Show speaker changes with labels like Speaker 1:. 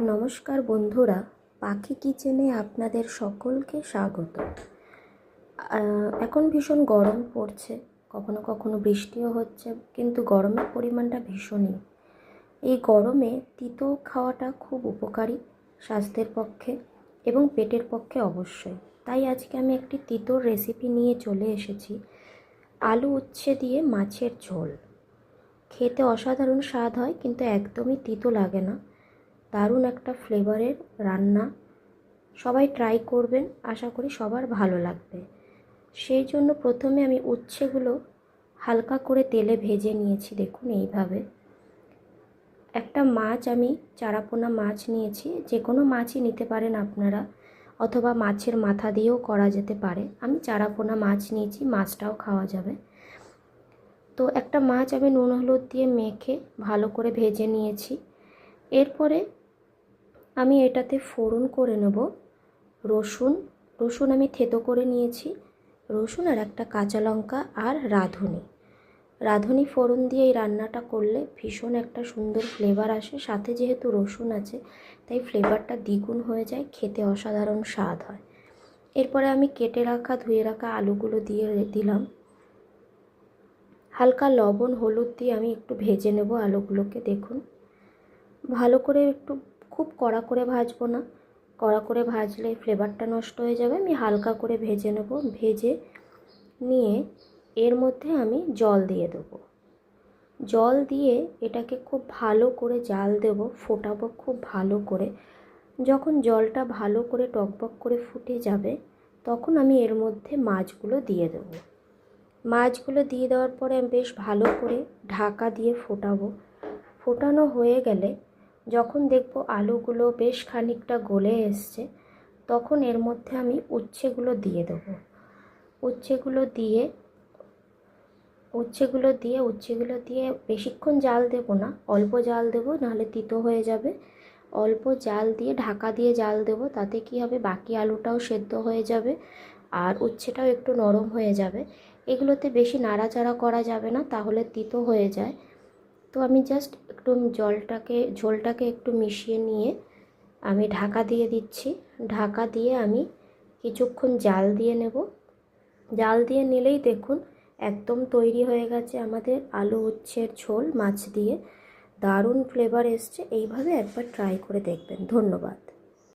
Speaker 1: নমস্কার বন্ধুরা, পাখি কিচেনে আপনাদের সকলকে স্বাগত। এখন ভীষণ গরম পড়ছে, কখনো কখনো বৃষ্টিও হচ্ছে, কিন্তু গরমের পরিমাণটা ভীষণই। এই গরমে তিতো খাওয়াটা খুব উপকারী স্বাস্থ্যের পক্ষে এবং পেটের পক্ষে অবশ্যই। তাই আজকে আমি একটি তিতোর রেসিপি নিয়ে চলে এসেছি। আলু উচ্ছে দিয়ে মাছের ঝোল। খেতে অসাধারণ স্বাদ হয়, কিন্তু একদমই তিতো লাগে না। দারুণ একটা ফ্লেভারের রান্না, সবাই ট্রাই করবেন, আশা করি সবার ভালো লাগবে। সেই জন্য প্রথমে আমি উচ্ছেগুলো হালকা করে তেলে ভেজে নিয়েছি। দেখুন এইভাবে। একটা মাছ আমি চারাপোনা মাছ নিয়েছি, যে কোনো মাছই নিতে পারেন আপনারা, অথবা মাছের মাথা দিয়েও করা যেতে পারে। আমি চারাপোনা মাছ নিয়েছি, মাছটাও খাওয়া যাবে। তো একটা মাছ আমি নুন হলুদ দিয়ে মেখে ভালো করে ভেজে নিয়েছি। এরপরে আমি এটাতে ফোড়ন করে নেব। রসুন আমি থেতো করে নিয়েছি, রসুন আর একটা কাঁচা লঙ্কা আর রাঁধুনি ফোড়ন দিয়ে এই রান্নাটা করলে ভীষণ একটা সুন্দর ফ্লেভার আসে। সাথে যেহেতু রসুন আছে, তাই ফ্লেভারটা দ্বিগুণ হয়ে যায়, খেতে অসাধারণ স্বাদ হয়। এরপরে আমি কেটে রাখা ধুয়ে রাখা আলুগুলো দিয়ে দিলাম। হালকা লবণ হলুদ দিয়ে আমি একটু ভেজে নেব আলুগুলোকে। দেখুন ভালো করে, একটু খুব কড়া করে ভাজবো না, কড়া করে ভাজলে ফ্লেভারটা নষ্ট হয়ে যাবে। আমি হালকা করে ভেজে নেব। ভেজে নিয়ে এর মধ্যে আমি জল দিয়ে দেবো। জল দিয়ে এটাকে খুব ভালো করে জাল দেব, ফোটাবো খুব ভালো করে। যখন জলটা ভালো করে টকবক করে ফুটে যাবে, তখন আমি এর মধ্যে মাছগুলো দিয়ে দেবো। মাছগুলো দিয়ে দেওয়ার পরে আমি বেশ ভালো করে ঢাকা দিয়ে ফোটাবো। ফোটানো হয়ে গেলে যখন দেখব আলুগুলো বেশ খানিকটা গলে এসছে, তখন এর মধ্যে আমি উচ্ছেগুলো দিয়ে দেবো। উচ্ছেগুলো দিয়ে বেশিক্ষণ জাল দেব না, অল্প জাল দেব, নাহলে তিতো হয়ে যাবে। অল্প জাল দিয়ে ঢাকা দিয়ে জাল দেব। তাতে কি হবে, বাকি আলুটাও সেদ্ধ হয়ে যাবে আর উচ্ছেটাও একটু নরম হয়ে যাবে। এগুলোতে বেশি নাড়াচাড়া করা যাবে না, তাহলে তিতো হয়ে যায়। তো আমি জাস্ট একটু ঝোলটাকে একটু মিশিয়ে নিয়ে আমি ঢাকা দিয়ে দিচ্ছি। ঢাকা দিয়ে আমি কিছুক্ষণ জাল দিয়ে নেব। জাল দিয়ে নিলেই দেখুন একদম তৈরি হয়ে গেছে আমাদের আলু উচ্ছের ঝোল মাছ দিয়ে। দারুণ ফ্লেভার এসছে। এইভাবে একবার ট্রাই করে দেখবেন। ধন্যবাদ।